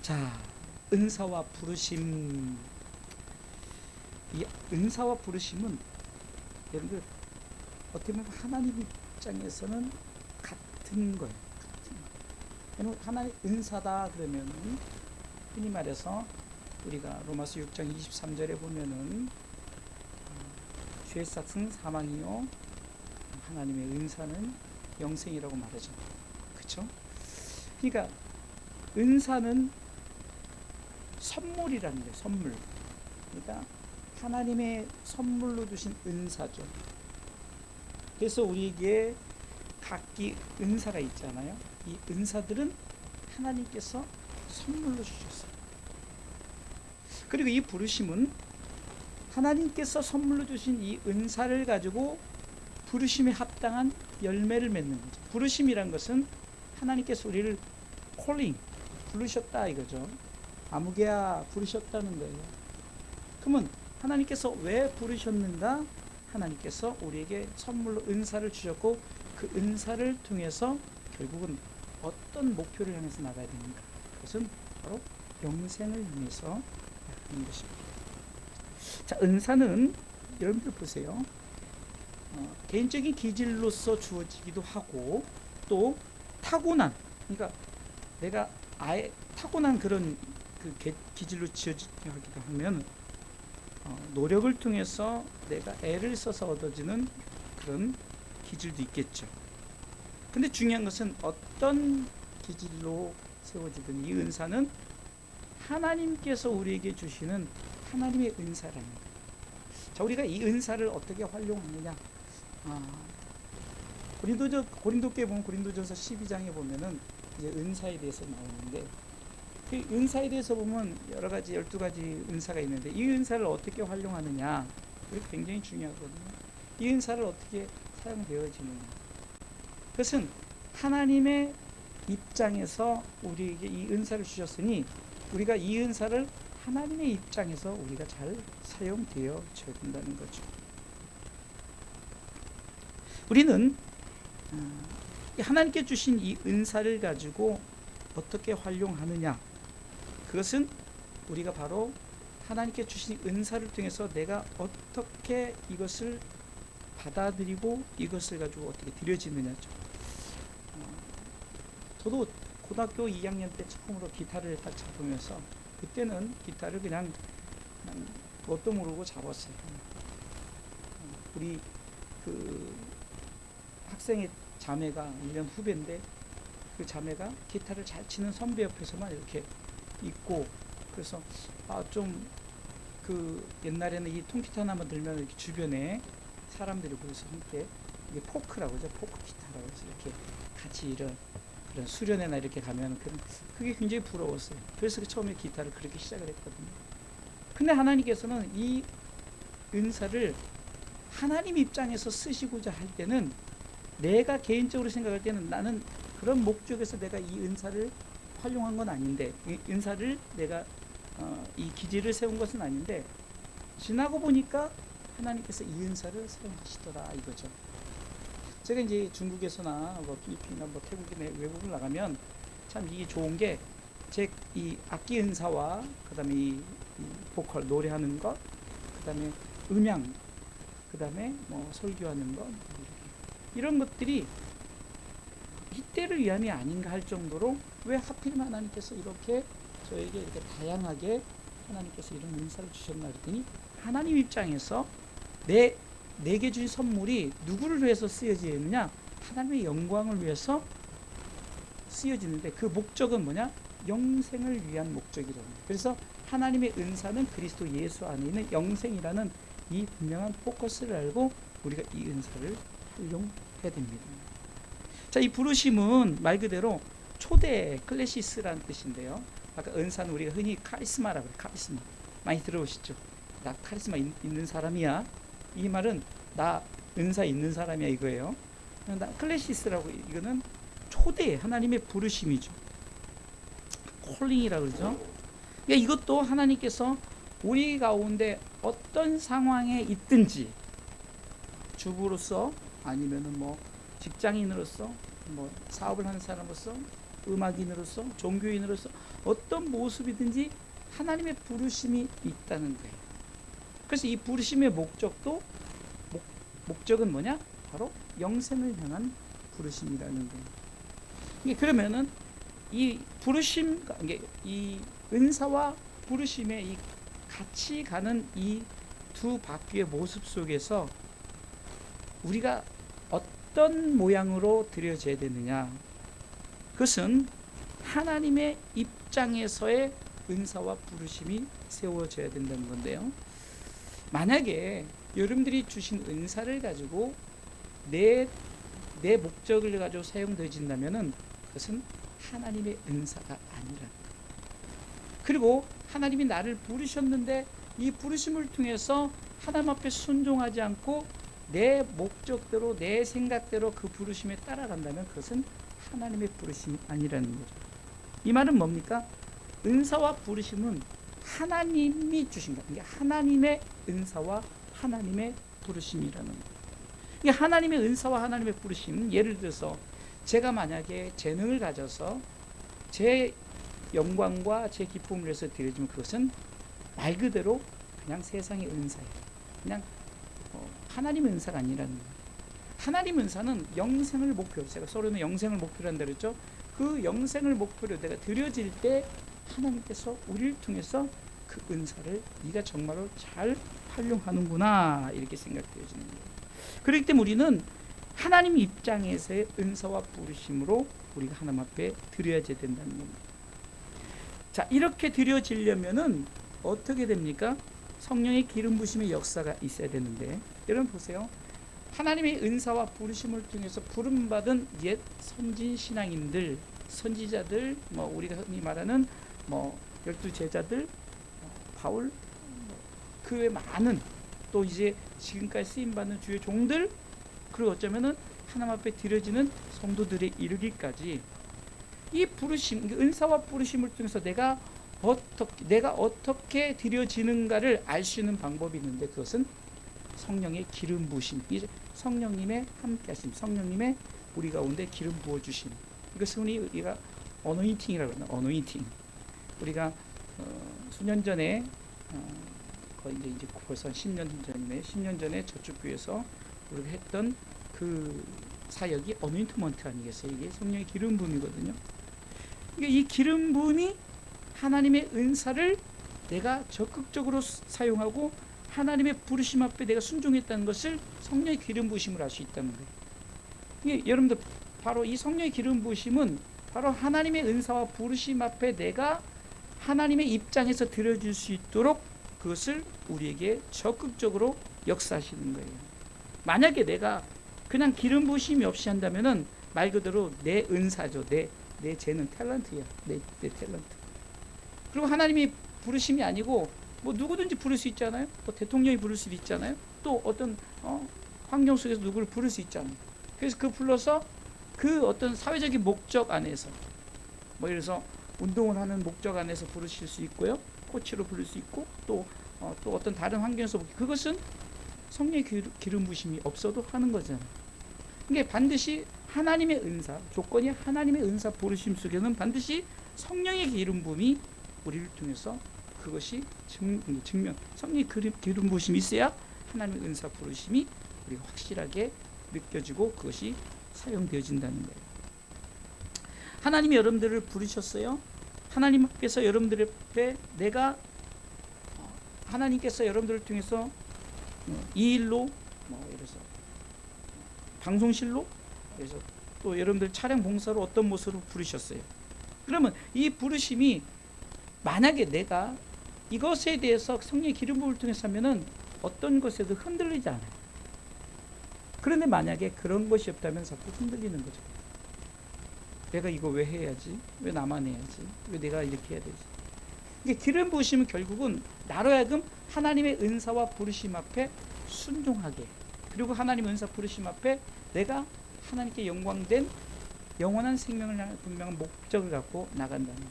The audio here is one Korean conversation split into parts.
자, 은사와 부르심. 이 은사와 부르심은 여러분들 어떻게 보면 하나님 입장에서는 같은 거예요. 여러분, 하나님 은사다 그러면 흔히 말해서 우리가 로마서 6장 23절에 보면은 죄의 삭은 사망이요 하나님의 은사는 영생이라고 말하죠. 그렇죠? 그러니까 은사는 선물이라는 거예요. 선물. 그러니까 하나님의 선물로 주신 은사죠. 그래서 우리에게 각기 은사가 있잖아요. 이 은사들은 하나님께서 선물로 주셨어요. 그리고 이 부르심은 하나님께서 선물로 주신 이 은사를 가지고 부르심에 합당한 열매를 맺는 거죠. 부르심이란 것은 하나님께서 우리를 콜링, 부르셨다 이거죠. 아무개야 부르셨다는 거예요. 그러면 하나님께서 왜 부르셨는가? 하나님께서 우리에게 선물로 은사를 주셨고 그 은사를 통해서 결국은 어떤 목표를 향해서 나가야 되는가? 그것은 바로 영생을 향해서 하는 것입니다. 자, 은사는 여러분들 보세요. 개인적인 기질로서 주어지기도 하고 또 타고난, 그러니까 내가 아예 타고난 그런 그 기질로 지어지기도 하면 노력을 통해서 내가 애를 써서 얻어지는 그런 기질도 있겠죠. 근데 중요한 것은 어떤 기질로 세워지든 이 은사는 하나님께서 우리에게 주시는 하나님의 은사라는 거예요. 자, 우리가 이 은사를 어떻게 활용하느냐? 고린도교에 보면 고린도전서 12장에 보면은 이제 은사에 대해서 나오는데 그 은사에 대해서 보면 여러 가지 12가지 은사가 있는데 이 은사를 어떻게 활용하느냐? 그게 굉장히 중요하거든요. 이 은사를 어떻게 사용되어지느냐? 그것은 하나님의 입장에서 우리에게 이 은사를 주셨으니 우리가 이 은사를 하나님의 입장에서 우리가 잘 사용되어져야 된다는 거죠. 우리는 하나님께 주신 이 은사를 가지고 어떻게 활용하느냐? 그것은 우리가 바로 하나님께 주신 은사를 통해서 내가 어떻게 이것을 받아들이고 이것을 가지고 어떻게 들여지느냐죠. 저도 고등학교 2학년 때 처음으로 기타를 딱 잡으면서 그때는 기타를 그냥 뭣도 모르고 잡았어요. 우리 그 학생의 자매가 1년 후배인데 그 자매가 기타를 잘 치는 선배 옆에서만 이렇게 있고 그래서 좀 그 옛날에는 이 통기타 하나만 들면 이렇게 주변에 사람들이 모여서 함께 이게 포크라고 하죠. 포크 기타라고 해서 이렇게 같이 이런 그런 수련회나 이렇게 가면 그게 굉장히 부러웠어요. 그래서 처음에 기타를 그렇게 시작을 했거든요. 근데 하나님께서는 이 은사를 하나님 입장에서 쓰시고자 할 때는 내가 개인적으로 생각할 때는 나는 그런 목적에서 내가 이 은사를 활용한 건 아닌데 이 은사를 내가 이 기질을 세운 것은 아닌데 지나고 보니까 하나님께서 이 은사를 사용하시더라 이거죠. 제가 이제 중국에서나 뭐 필리핀이나 뭐 태국이나 외국을 나가면 참 이게 좋은 게 제 이 악기 은사와 그다음에 이 보컬 노래하는 것, 그다음에 음향, 그다음에 뭐 설교하는 것 이런 것들이 이때를 위함이 아닌가 할 정도로 왜 하필이면 하나님께서 이렇게 저에게 이렇게 다양하게 하나님께서 이런 은사를 주셨나 그랬더니 하나님 입장에서 내게 주신 선물이 누구를 위해서 쓰여지느냐? 하나님의 영광을 위해서 쓰여지는데 그 목적은 뭐냐? 영생을 위한 목적이라는 거예요. 그래서 하나님의 은사는 그리스도 예수 안에 있는 영생이라는 이 분명한 포커스를 알고 우리가 이 은사를 활용해야 됩니다. 자, 이 부르심은 말 그대로 초대 클래시스라는 뜻인데요. 아까 은사는 우리가 흔히 카리스마라고 해요. 카리스마 많이 들어보시죠? 나 카리스마 있는 사람이야. 이 말은 나 은사 있는 사람이야 이거예요. 나 클래시스라고 이거는 초대 하나님의 부르심이죠. 콜링이라고 그러죠. 그러니까 이것도 하나님께서 우리 가운데 어떤 상황에 있든지 주부로서 아니면은 뭐 직장인으로서 뭐 사업을 하는 사람으로서, 음악인으로서, 종교인으로서 어떤 모습이든지 하나님의 부르심이 있다는 거예요. 그래서 이 부르심의 목적은 뭐냐? 바로 영생을 향한 부르심이라는 거예요. 그러면은 이 부르심, 이 은사와 부르심의 이 같이 가는 이 두 바퀴의 모습 속에서 우리가 어떤 모양으로 드려져야 되느냐? 그것은 하나님의 입장에서의 은사와 부르심이 세워져야 된다는 건데요. 만약에 여러분들이 주신 은사를 가지고 내 목적을 가지고 사용되어진다면은 그것은 하나님의 은사가 아니라. 그리고 하나님이 나를 부르셨는데 이 부르심을 통해서 하나님 앞에 순종하지 않고 내 목적대로 내 생각대로 그 부르심에 따라간다면 그것은 하나님의 부르심이 아니라는 거죠. 이 말은 뭡니까? 은사와 부르심은 하나님이 주신 것. 이게 하나님의 은사와 하나님의 부르심이라는 거예요. 이게 하나님의 은사와 하나님의 부르심, 예를 들어서 제가 만약에 재능을 가져서 제 영광과 제 기쁨을 위해서 드려지면 그것은 말 그대로 그냥 세상의 은사예요. 그냥 하나님의 은사가 아니라는 거예요. 하나님 은사는 영생을 목표로, 제가 서로는 영생을 목표로 한다 그랬죠. 그 영생을 목표로 내가 드려질 때 하나님께서 우리를 통해서 그 은사를 네가 정말로 잘 활용하는구나 이렇게 생각되어지는 거예요. 그렇기 때문에 우리는 하나님 입장에서의 은사와 부르심으로 우리가 하나님 앞에 드려야 된다는 겁니다. 자, 이렇게 드려지려면은 어떻게 됩니까? 성령의 기름 부심의 역사가 있어야 되는데, 여러분 보세요. 하나님의 은사와 부르심을 통해서 부름받은 옛 선진 신앙인들, 선지자들, 우리가 흔히 말하는 12 제자들, 바울, 그 외 많은 또 이제 지금까지 쓰임 받는 주의 종들, 그리고 어쩌면은 하나님 앞에 드려지는 성도들에 이르기까지 이 부르심, 은사와 부르심을 통해서 내가 어떻게 드려지는가를 알 수 있는 방법이 있는데 그것은 성령의 기름 부으심, 성령님의 함께하심, 성령님의 우리 가운데 기름 부어 주심. 이것은 우리가 어노인팅이라고 하는 어노인팅. 우리가 수년 전에 거의 이제 벌써 10년 전이네. 10년 전에 저쪽 교회에서 우리가 했던 그 사역이 어노인트먼트 아니겠어요? 이게 성령의 기름 부음이거든요. 이 기름 부음이 하나님의 은사를 내가 적극적으로 사용하고 하나님의 부르심 앞에 내가 순종했다는 것을 성령의 기름 부으심을 알 수 있다는 거예요. 여러분들 바로 이 성령의 기름 부으심은 바로 하나님의 은사와 부르심 앞에 내가 하나님의 입장에서 드려줄 수 있도록 그것을 우리에게 적극적으로 역사하시는 거예요. 만약에 내가 그냥 기름 부으심이 없이 한다면은 말 그대로 내 은사죠. 내 재능, 탤런트야. 내 탤런트. 그리고 하나님이 부르심이 아니고 누구든지 부를 수 있잖아요. 대통령이 부를 수도 있잖아요. 또 어떤 환경 속에서 누구를 부를 수 있잖아요. 그래서 그 불러서 그 어떤 사회적인 목적 안에서 예를 들어서 운동을 하는 목적 안에서 부르실 수 있고요. 코치로 부를 수 있고 또 어떤 다른 환경에서 그것은 성령의 기름 부심이 없어도 하는 거잖아요. 이게 반드시 하나님의 은사, 조건이 하나님의 은사 부르심 속에는 반드시 성령의 기름 부음이 우리를 통해서 그것이 증명, 성령의 기름 부심이 있어야 하나님의 은사 부르심이 우리가 확실하게 느껴지고 그것이 사용되어진다는 거예요. 하나님이 여러분들을 부르셨어요. 하나님께서 여러분들 앞에 하나님께서 여러분들을 통해서 이 일로 그래서 방송실로 그래서 또 여러분들 차량 봉사로 어떤 모습으로 부르셨어요. 그러면 이 부르심이 만약에 내가 이것에 대해서 성령의 기름 부음을 통해서 하면은 어떤 것에도 흔들리지 않아요. 그런데 만약에 그런 것이 없다면 자꾸 흔들리는 거죠. 내가 이거 왜 해야지? 왜 나만 해야지? 왜 내가 이렇게 해야 되지? 이게 기름 부으심은 결국은 나로 하여금 하나님의 은사와 부르심 앞에 순종하게, 그리고 하나님의 은사 부르심 앞에 내가 하나님께 영광된 영원한 생명을 향한 분명한 목적을 갖고 나간다는 거죠.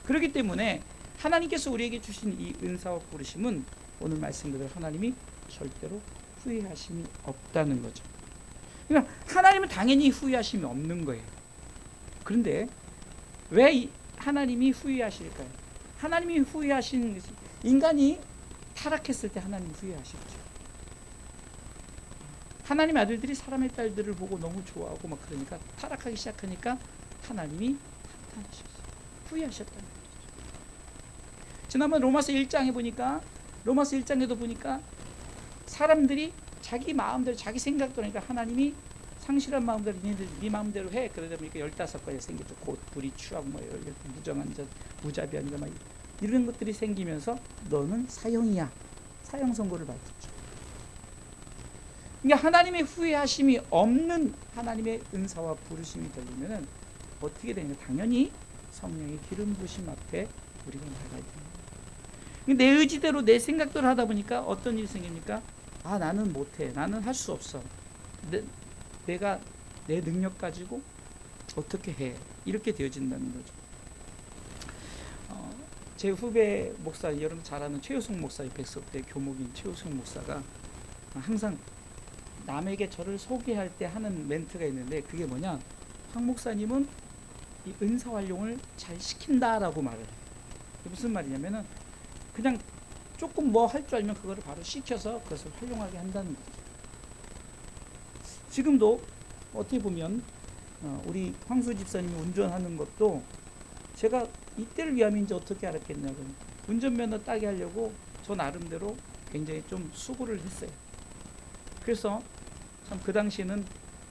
그렇기 때문에 하나님께서 우리에게 주신 이 은사와 부르심은 오늘 말씀대로 하나님이 절대로 후회하심이 없다는 거죠. 그러니까 하나님은 당연히 후회하심이 없는 거예요. 그런데 왜 하나님이 후회하실까요? 하나님이 후회하신 것이 인간이 타락했을 때 하나님 후회하시죠. 하나님의 아들들이 사람의 딸들을 보고 너무 좋아하고 막 그러니까 타락하기 시작하니까 하나님이 한탄하셨어요. 후회하셨다는 거죠. 지난번 로마서 1장에 보니까 로마서 1장에도 보니까 사람들이 자기 마음대로 자기 생각대로 하니까 하나님이 상실한 마음대로 네 마음대로 해. 그러다 보니까 15가지 생기죠. 곧, 불의, 추악, 무정한 자, 무자비한 자, 이런 것들이 생기면서 너는 사형이야. 사형 선고를 받았죠. 그러니까 하나님의 후회하심이 없는 하나님의 은사와 부르심이 되려면 어떻게 되냐? 당연히 성령의 기름 부심 앞에 우리가 나가야 됩니다. 내 의지대로 내 생각대로 하다 보니까 어떤 일이 생깁니까? 아, 나는 못해. 나는 할 수 없어. 내가 내 능력 가지고 어떻게 해. 이렇게 되어진다는 거죠. 제 후배 목사, 여러분 잘 아는 최우승 목사, 백석대 교목인 최우승 목사가 항상 남에게 저를 소개할 때 하는 멘트가 있는데 그게 뭐냐? 황 목사님은 이 은사 활용을 잘 시킨다라고 말을 해요. 무슨 말이냐면은 그냥 조금 뭐 할 줄 알면 그거를 바로 시켜서 그것을 활용하게 한다는 거죠. 지금도 어떻게 보면 우리 황수 집사님이 운전하는 것도 제가 이때를 위함인지 어떻게 알았겠냐고, 운전면허 따게 하려고 저 나름대로 굉장히 좀 수고를 했어요. 그래서 참 그 당시에는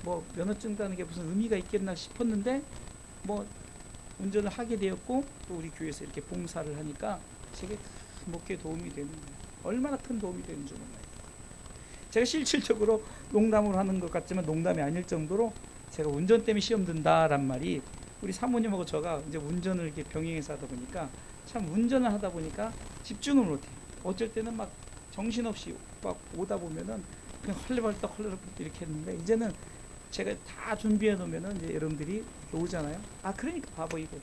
뭐 면허증 따는 게 무슨 의미가 있겠나 싶었는데 뭐 운전을 하게 되었고 또 우리 교회에서 이렇게 봉사를 하니까 제게 목회에 도움이 되는 거예요. 얼마나 큰 도움이 되는 줄 몰라요. 제가 실질적으로 농담으로 하는 것 같지만 농담이 아닐 정도로 제가 운전 때문에 시험 든다란 말이 우리 사모님하고 저가 이제 운전을 이렇게 병행해서 하다 보니까 참 운전을 하다 보니까 집중을 못해요. 어쩔 때는 막 정신없이 막 오다 보면은 그냥 헐레벌떡 이렇게 했는데 이제는 제가 다 준비해 놓으면은 이제 여러분들이 오잖아요. 아, 그러니까 바보 이거.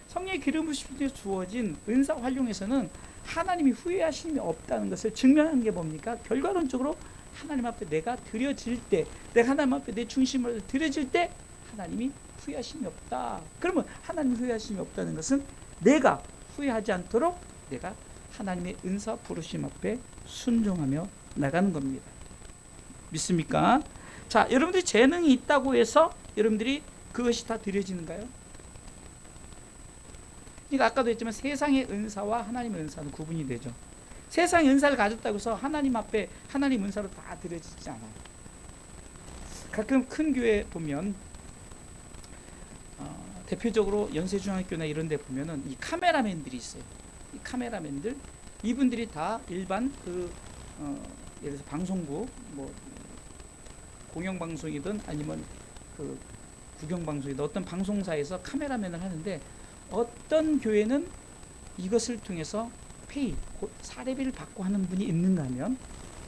성령의 기름 부심에 주어진 은사 활용에서는 하나님이 후회하심이 없다는 것을 증명한 게 뭡니까? 결과론적으로 하나님 앞에 내가 드려질 때, 내가 하나님 앞에 내 중심을 드려질 때 하나님이 후회하심이 없다. 그러면 하나님 후회하심이 없다는 것은 내가 후회하지 않도록 내가 하나님의 은사 부르심 앞에 순종하며 나가는 겁니다. 믿습니까? 자, 여러분들이 재능이 있다고 해서 여러분들이 그것이 다 드려지는가요? 그러니까 아까도 했지만 세상의 은사와 하나님의 은사는 구분이 되죠. 세상의 은사를 가졌다고 해서 하나님 앞에 하나님 은사로 다 드려지지 않아요. 가끔 큰 교회 보면 대표적으로 연세중학교나 이런 데 보면은 이 카메라맨들이 있어요. 이 카메라맨들, 이분들이 다 일반 예를 들어서 방송국, 뭐 공영방송이든 아니면 그 국영방송이든 어떤 방송사에서 카메라맨을 하는데 어떤 교회는 이것을 통해서 페이, 곧 사례비를 받고 하는 분이 있는가 하면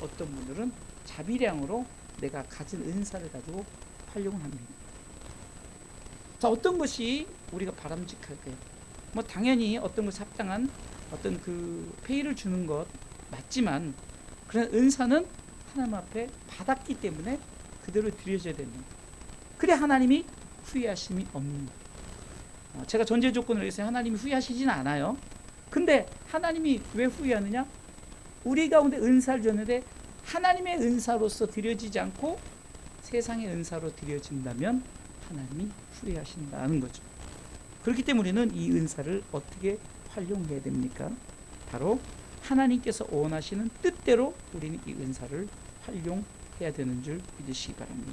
어떤 분들은 자비량으로 내가 가진 은사를 가지고 활용을 합니다. 자, 어떤 것이 우리가 바람직할까요? 뭐 당연히 어떤 것이 합당한 어떤 그 페이를 주는 것 맞지만 그런 은사는 하나님 앞에 받았기 때문에 그대로 드려져야 됩니다. 그래 하나님이 후회하심이 없는 거예요. 제가 전제 조건을 위해서 하나님이 후회하시지는 않아요. 근데 하나님이 왜 후회하느냐? 우리 가운데 은사를 줬는데 하나님의 은사로서 드려지지 않고 세상의 은사로 드려진다면 하나님이 후회하신다는 거죠. 그렇기 때문에 우리는 이 은사를 어떻게 활용해야 됩니까? 바로 하나님께서 원하시는 뜻대로 우리는 이 은사를 활용해야 되는 줄 믿으시기 바랍니다.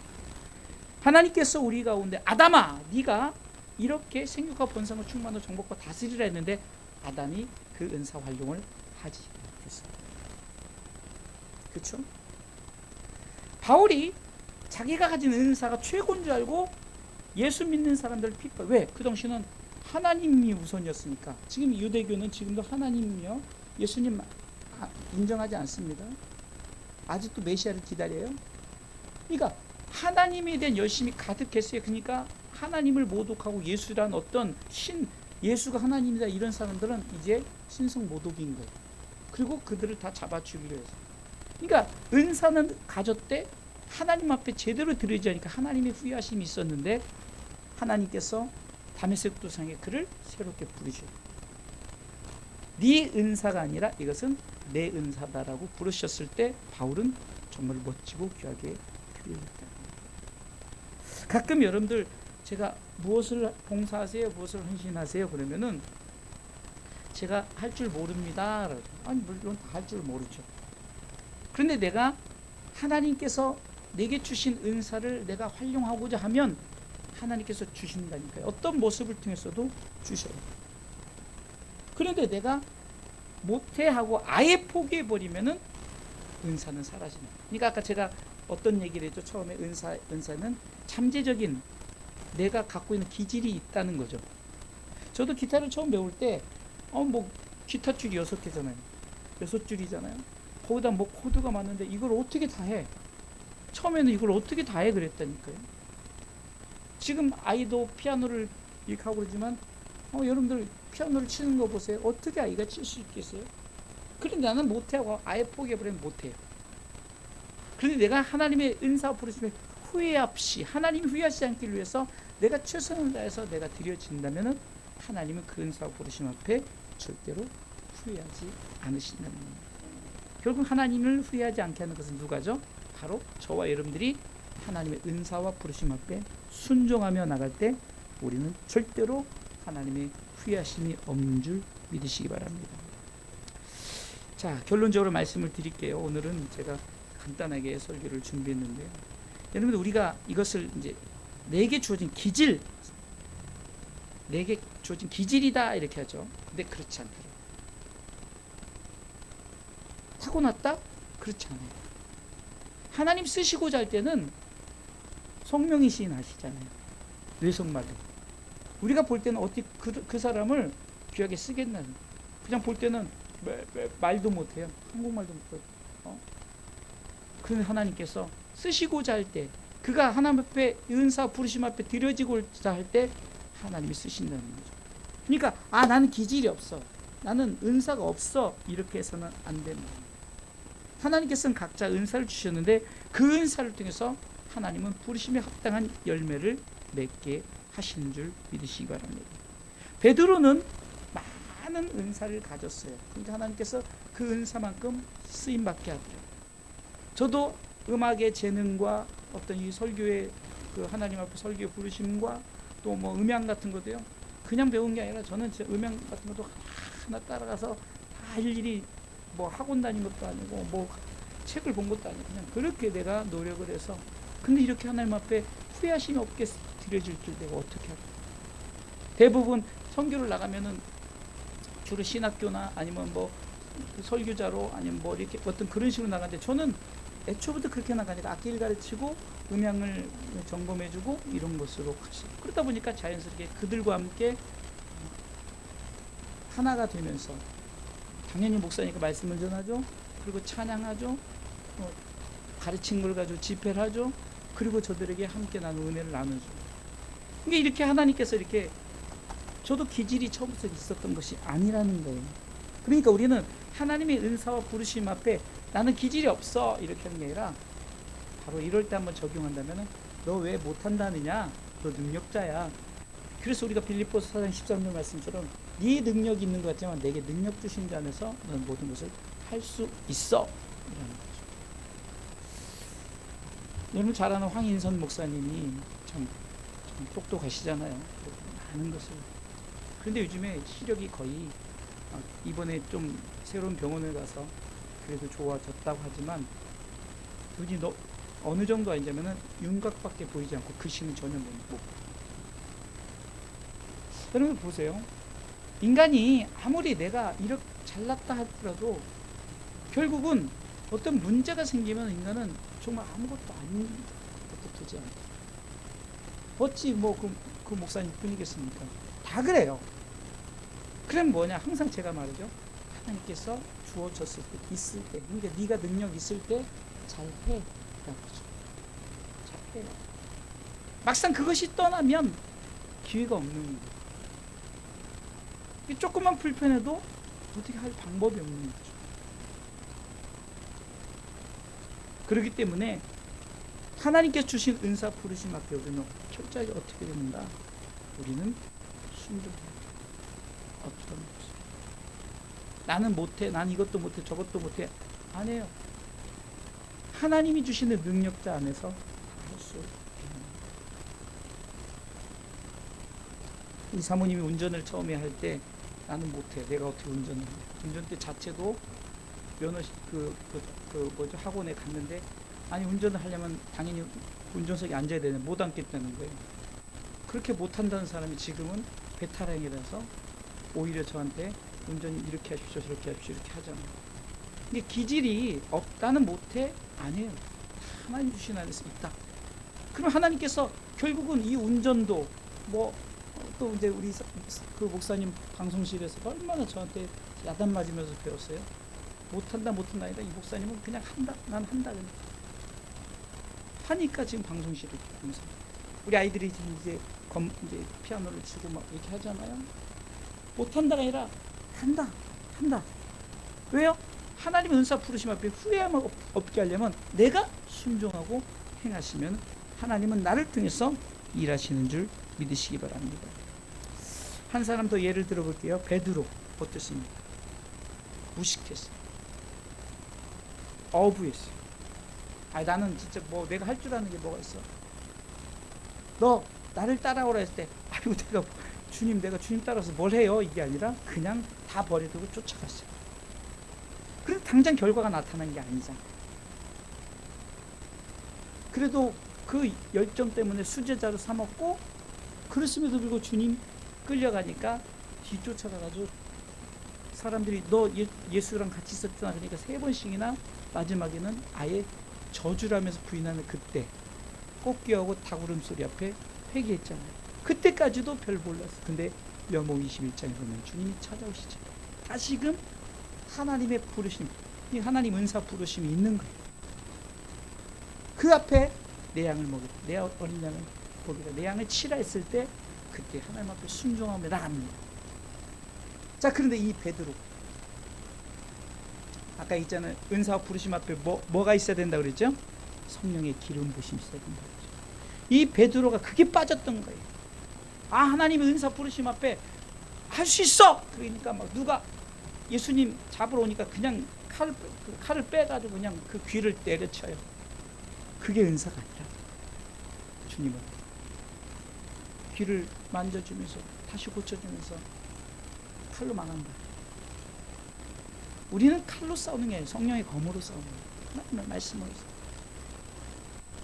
하나님께서 우리 가운데 아담아 네가 이렇게 생육과 번성을 충만하고 정복과 다스리라 했는데 아담이 그 은사 활용을 하지 못했어요. 그렇죠? 바울이 자기가 가진 은사가 최고인 줄 알고 예수 믿는 사람들을 핍박. 왜? 그 당시는 하나님이 우선이었으니까. 지금 유대교는 지금도 하나님이요 예수님 인정하지 않습니다. 아직도 메시아를 기다려요. 그러니까 하나님에 대한 열심이 가득했어요. 그러니까 하나님을 모독하고 예수란 어떤 예수가 하나님이다 이런 사람들은 이제 신성 모독인 거예요. 그리고 그들을 다 잡아 죽이려 해서. 그러니까 은사는 가졌대, 하나님 앞에 제대로 드려지지 않으니까 하나님의 후회하심이 있었는데 하나님께서 다메섹 도상에 그를 새롭게 부르셔요. 네 은사가 아니라 이것은 내 은사다라고 부르셨을 때 바울은 정말 멋지고 귀하게 드려졌다. 가끔 여러분들 제가 무엇을 봉사하세요? 무엇을 헌신하세요? 그러면은 제가 할 줄 모릅니다. 아니 물론 다 할 줄 모르죠. 그런데 내가 하나님께서 내게 주신 은사를 내가 활용하고자 하면 하나님께서 주신다니까요. 어떤 모습을 통해서도 주셔요. 그런데 내가 못해 하고 아예 포기해 버리면은 은사는 사라지는. 그러니까 아까 제가 어떤 얘기를 했죠? 처음에 은사는 잠재적인 내가 갖고 있는 기질이 있다는 거죠. 저도 기타를 처음 배울 때 뭐 기타 줄이 6개잖아요. 6줄이잖아요. 거기다 뭐 코드가 많은데 이걸 어떻게 다 해? 처음에는 이걸 어떻게 다 해 그랬다니까요. 지금 아이도 피아노를 이렇게 하고 그러지만 여러분들 피아노를 치는 거 보세요. 어떻게 아이가 칠 수 있겠어요? 그런데 나는 못해하고 아예 포기해버리면 못해요. 그런데 내가 하나님의 은사 부르심에 후회 없이 하나님이 후회하지 않기 위해서 내가 최선을 다해서 내가 드려진다면 하나님은 그 은사 부르심 앞에 절대로 후회하지 않으신다는 겁니다. 결국 하나님을 후회하지 않게 하는 것은 누가죠? 바로 저와 여러분들이 하나님의 은사와 부르심 앞에 순종하며 나갈 때 우리는 절대로 하나님의 후회하심이 없는 줄 믿으시기 바랍니다. 자, 결론적으로 말씀을 드릴게요. 오늘은 제가 간단하게 설교를 준비했는데요. 여러분들 우리가 이것을 이제 내게 주어진 기질, 내게 주어진 기질이다 이렇게 하죠. 근데 그렇지 않더라고요. 타고났다? 그렇지 않아요. 하나님 쓰시고자 할 때는 성령이 시인하시잖아요. 뇌성말로. 우리가 볼 때는 어떻게 그 사람을 귀하게 쓰겠나요? 그냥 볼 때는 말도 못해요. 한국말도 못해요. 그런데 하나님께서 쓰시고자 할 때, 그가 하나님 앞에 은사 부르심 앞에 드려지고자 할 때 하나님이 쓰신다는 거죠. 그러니까 나는 기질이 없어, 나는 은사가 없어, 이렇게 해서는 안 됩니다. 하나님께서는 각자 은사를 주셨는데 그 은사를 통해서 하나님은 부르심에 합당한 열매를 맺게 하시는 줄 믿으시기 바랍니다. 베드로는 많은 은사를 가졌어요. 그러니까 하나님께서 그 은사만큼 쓰임받게 하더라고요. 저도 음악의 재능과 어떤 이 설교의 그 하나님 앞에 설교 부르심과 또 뭐 음향 같은 것도요, 그냥 배운 게 아니라 저는 음향 같은 것도 하나 따라가서 다 일일이 뭐 학원 다닌 것도 아니고 뭐 책을 본 것도 아니고 그냥 그렇게 내가 노력을 해서, 근데 이렇게 하나님 앞에 후회하심이 없게 드려질 줄 내가 어떻게 할까? 대부분 선교를 나가면은 주로 신학교나 아니면 뭐 설교자로 아니면 뭐 이렇게 어떤 그런 식으로 나가는데 저는 애초부터 그렇게 나가니까 악기를 가르치고 음향을 점검해주고 이런 것으로 갔어요. 그러다 보니까 자연스럽게 그들과 함께 하나가 되면서 당연히 목사니까 말씀을 전하죠. 그리고 찬양하죠. 가르친 걸 가지고 집회를 하죠. 그리고 저들에게 함께 나눈 은혜를 나누죠. 그러니까 이렇게 하나님께서 이렇게, 저도 기질이 처음부터 있었던 것이 아니라는 거예요. 그러니까 우리는 하나님의 은사와 부르심 앞에 나는 기질이 없어 이렇게 하는 게 아니라 바로 이럴 때 한번 적용한다면 너 왜 못한다느냐, 너 능력자야. 그래서 우리가 빌립보서 4장 13절 말씀처럼 네 능력이 있는 것 같지만 내게 능력 주신 자 안에서 너는 모든 것을 할 수 있어 이라는 거죠. 여러분 잘 아는 황인선 목사님이 참 똑똑하시잖아요. 많은 것을. 그런데 요즘에 시력이 거의, 이번에 좀 새로운 병원을 가서 그래도 좋아졌다고 하지만 눈이 어느 정도 아니냐면은 윤곽밖에 보이지 않고 글씨는 전혀 못 보고. 여러분 보세요. 인간이 아무리 내가 이렇게 잘났다 하더라도 결국은 어떤 문제가 생기면 인간은 정말 아무것도 아닌 것도 되지 않아요. 어찌 뭐 그 목사님 뿐이겠습니까? 다 그래요. 그럼 뭐냐? 항상 제가 말하죠. 하나님께서 주어졌을 때, 있을 때, 그러니까 네가 능력 있을 때 잘해 라고 하죠. 잘해. 막상 그것이 떠나면 기회가 없는 거예요. 조금만 불편해도 어떻게 할 방법이 없는 거죠. 그렇기 때문에 하나님께서 주신 은사 부르심 앞에 우리는 철저하게 어떻게 됩니까? 우리는 순종해야 돼. 어쩔 수 없어. 나는 못해, 난 이것도 못해, 저것도 못해. 안 해요. 하나님이 주시는 능력자 안에서 할 수 있는. 이 사모님이 운전을 처음에 할 때 나는 못해. 내가 어떻게 운전을 해. 운전대 자체도 면허 뭐죠, 학원에 갔는데, 아니 운전을 하려면 당연히 운전석에 앉아야 되는데 못 앉겠다는 거예요. 그렇게 못한다는 사람이 지금은 베테랑이라서 오히려 저한테 운전 이렇게 하십시오, 저렇게 하십시오, 이렇게 하잖아요. 이게 기질이 없다는 못해? 아니에요. 하나님 주신 안에서 있다. 그럼 하나님께서 결국은 이 운전도 또 이제 우리 그 목사님 방송실에서 얼마나 저한테 야단 맞으면서 배웠어요. 못한다 아니라 이 목사님은 그냥 한다, 난 한다 하니까 지금 방송실이 있어요. 우리 아이들이 이제 피아노를 치고 막 이렇게 하잖아요. 못한다가 아니라 한다. 왜요? 하나님의 은사 부르심 앞에 후회함을 없게 하려면 내가 순종하고 행하시면 하나님은 나를 통해서 일하시는 줄 믿으시기 바랍니다. 한 사람 더 예를 들어볼게요. 베드로 어떻습니까? 무식했어요. 어부했어요. 나는 진짜 내가 할 줄 아는 게 뭐가 있어? 너 나를 따라오라 했을 때 내가 주님 따라서 뭘 해요? 이게 아니라 그냥 다 버려두고 쫓아갔어요. 그래서 당장 결과가 나타난 게 아니잖아. 그래도 그 열정 때문에 수제자로 삼았고, 그랬음에도 불구하고 주님 끌려가니까 뒤쫓아가가지고 사람들이 너 예수랑 같이 있었잖아. 그러니까 3번씩이나 마지막에는 아예 저주라면서 부인하는 그때 꽃게하고 닭울음 소리 앞에 회개했잖아요. 그때까지도 별 몰랐어. 근데 려모 21장에 보면 주님이 찾아오시죠. 다시금 하나님의 부르심, 이 하나님 은사 부르심이 있는 거예요. 그 앞에 내 양을 먹이라, 내 어린 양을 먹이라, 내 양을 치라 했을 때 그때 하나님 앞에 순종하며 나갑니다. 자, 그런데 이 베드로, 아까 있잖아요. 은사와 부르심 앞에 뭐가 있어야 된다 그랬죠? 성령의 기름 부심이 있어야 된다 그랬죠. 이 베드로가 그게 빠졌던 거예요. 하나님의 은사 부르심 앞에 할 수 있어! 그러니까 막 누가 예수님 잡으러 오니까 그냥 칼을 빼가지고 그냥 그 귀를 때려쳐요. 그게 은사가 아니라 주님은 귀를 만져주면서 다시 고쳐주면서 칼로 망한다. 우리는 칼로 싸우는 게 아니라 성령의 검으로 싸우는 거예요. 하나님의 말씀으로 싸우는 거예요.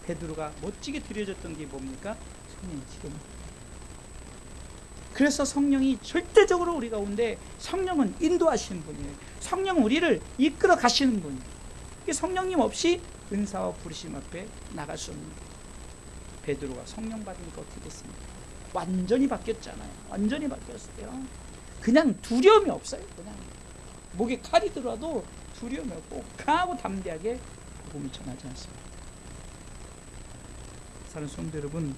베드로가 멋지게 드려졌던 게 뭡니까? 성령의 기름. 그래서 성령이 절대적으로 우리 가운데, 성령은 인도하시는 분이에요. 성령은 우리를 이끌어 가시는 분이에요. 성령님 없이 은사와 부르심 앞에 나갈 수 없는 거예요. 베드로가 성령 받으니까 어떻게 됐습니까? 완전히 바뀌었잖아요. 완전히 바뀌었어요. 그냥 두려움이 없어요. 그냥 목에 칼이 들어와도 두려움이 없고 강하고 담대하게 복음을 전하지 않습니다. 사랑하는 성도 여러분,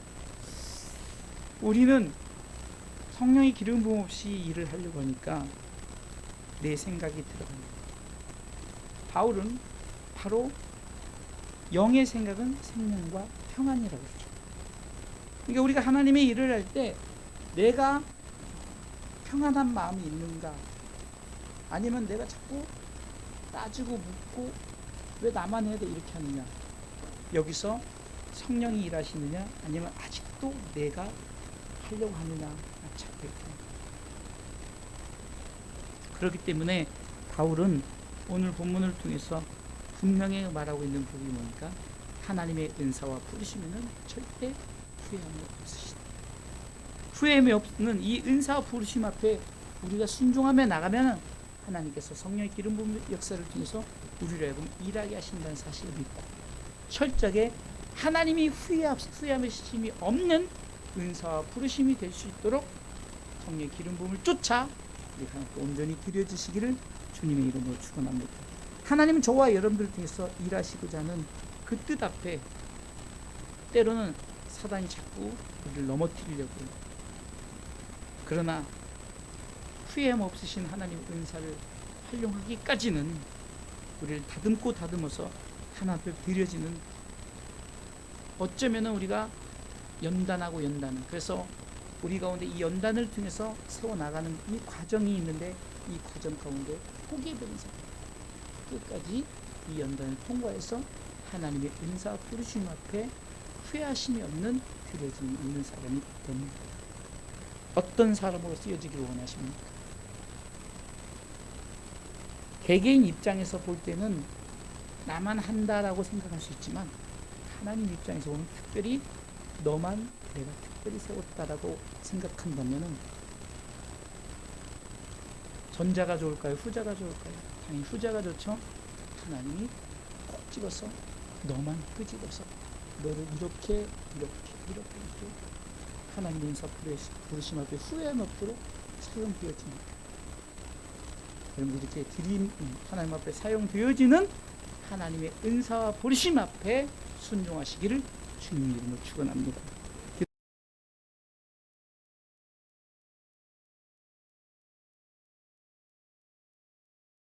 우리는 성령의 기름 부음 없이 일을 하려고 하니까 내 생각이 들어갑니다. 바울은 바로 영의 생각은 생명과 평안이라고 그러죠. 그러니까 우리가 하나님의 일을 할 때 내가 평안한 마음이 있는가, 아니면 내가 자꾸 따지고 묻고 왜 나만 해야 돼 이렇게 하느냐, 여기서 성령이 일하시느냐 아니면 아직도 내가 하려고 하느냐 찾고 있다. 그렇기 때문에 바울은 오늘 본문을 통해서 분명히 말하고 있는 부분이 뭐니까, 하나님의 은사와 부르시면은 절대 후회함이 없으시다. 후회함이 없는 이 은사와 부르심 앞에 우리가 순종하며 나가면 하나님께서 성령의 기름 부음 역사를 통해서 우리를 하여금 일하게 하신다는 사실을 믿고, 철저하게 하나님이 후회함이 없는 은사와 부르심이 될 수 있도록 성령의 기름 부음을 쫓아 우리가 온전히 드려지시기를 주님의 이름으로 축원합니다. 하나님은 저와 여러분들을 통해서 일하시고자 하는 그 뜻 앞에 때로는 사단이 자꾸 우리를 넘어뜨리려고 해요. 그러나 후회함 없으신 하나님의 은사를 활용하기까지는 우리를 다듬고 다듬어서 하나님 앞에 드려지는 어쩌면은 우리가 연단하고 연단은, 그래서 우리 가운데 이 연단을 통해서 세워나가는 이 과정이 있는데, 이 과정 가운데 포기해버린 사람, 끝까지 이 연단을 통과해서 하나님의 은사 부르심 앞에 후회하심이 없는 드려짐이 있는 사람이 됩니다. 어떤 사람으로 쓰여지길 원하십니까? 개개인 입장에서 볼 때는 나만 한다라고 생각할 수 있지만, 하나님 입장에서 보면 특별히 너만 내가 특별히 세웠다라고 생각한다면은 전자가 좋을까요? 후자가 좋을까요? 당연히 후자가 좋죠. 하나님이 꼭 집어서 너만 끄집어서 너를 이렇게 하나님의 인사 부르심 앞에 후회함 없도록 사용되어집니다. 여러분, 이렇게 하나님 앞에 사용되어지는 하나님의 은사와 부르심 앞에 순종하시기를 주님 이름으로 축원합니다.